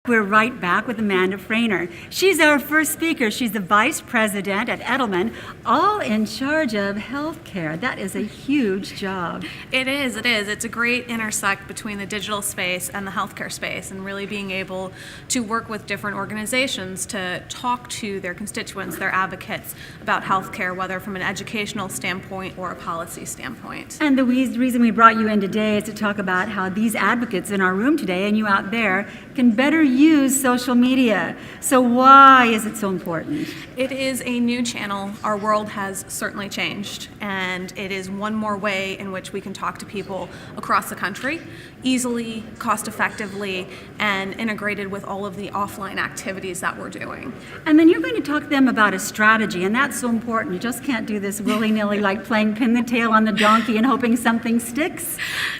We're right back with Amanda Phraner. She's our first speaker. She's the vice president at Edelman, all in charge of healthcare. That is a huge job. It is. It's a great intersect between the digital space and the healthcare space, and really being able to work with different organizations to talk to their constituents, their advocates about healthcare, whether from an educational standpoint or a policy standpoint. And the reason we brought you in today is to talk about how these advocates in our room today and you out there can better use social media. So why is it so important? It is a new channel. Our world has certainly changed, and it is one more way in which we can talk to people across the country easily, cost-effectively, and integrated with all of the offline activities that we're doing. And then you're going to talk to them about a strategy, and that's so important. You just can't do this willy-nilly like playing pin the tail on the donkey and hoping something sticks.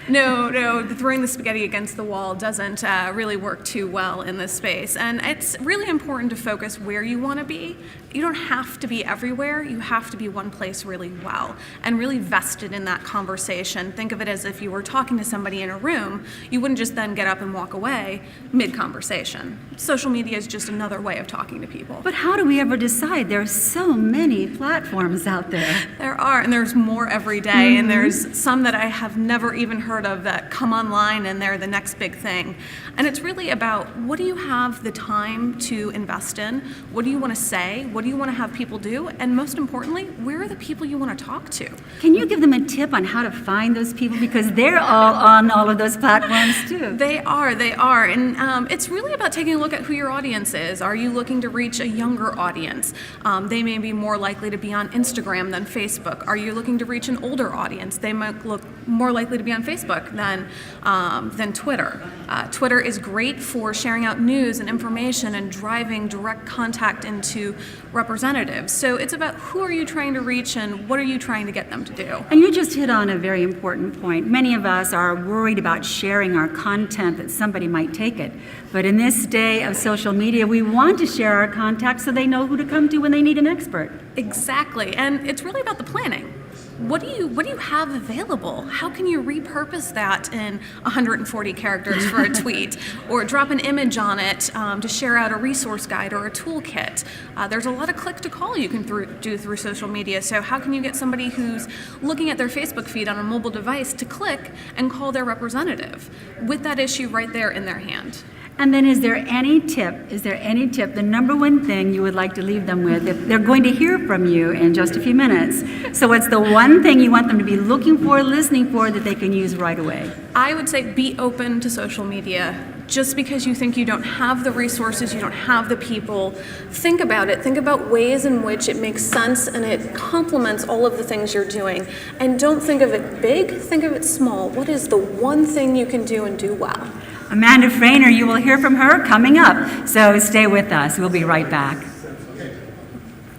No, throwing the spaghetti against the wall doesn't really work too well in this space. And it's really important to focus where you want to be. You don't have to be everywhere. You have to be one place really well and really vested in that conversation. Think of it as if you were talking to somebody in a room. You wouldn't just then get up and walk away mid-conversation. Social media is just another way of talking to people. But how do we ever decide? There are so many platforms out there. There are, and there's more every day, and there's some that I have never even heard of that come online and they're the next big thing. And it's really about, what do you have the time to invest in? What do you want to say? What do you want to have people do? And most importantly, where are the people you want to talk to? Can you give them a tip on how to find those people? Because they're all on all of those platforms too. They are. And it's really about taking a look at who your audience is. Are you looking to reach a younger audience? They may be more likely to be on Instagram than Facebook. Are you looking to reach an older audience? They might look more likely to be on Facebook than Twitter. Twitter is great for sharing out news and information and driving direct contact into representatives. So it's about who are you trying to reach and what are you trying to get them to do. And you just hit on a very important point. Many of us are worried about sharing our content that somebody might take it. But in this day of social media, we want to share our contacts so they know who to come to when they need an expert. Exactly. And it's really about the planning. What do you have available? How can you repurpose that in 140 characters for a tweet, or drop an image on it to share out a resource guide or a toolkit? There's a lot of click to call you can do through social media. So how can you get somebody who's looking at their Facebook feed on a mobile device to click and call their representative with that issue right there in their hand? And then is there any tip, the number one thing you would like to leave them with if they're going to hear from you in just a few minutes? So what's the one thing you want them to be looking for, listening for, that they can use right away? I would say be open to social media. Just because you think you don't have the resources, you don't have the people, think about it. Think about ways in which it makes sense and it complements all of the things you're doing. And don't think of it big, think of it small. What is the one thing you can do and do well? Amanda Phraner, you will hear from her coming up. So stay with us. We'll be right back.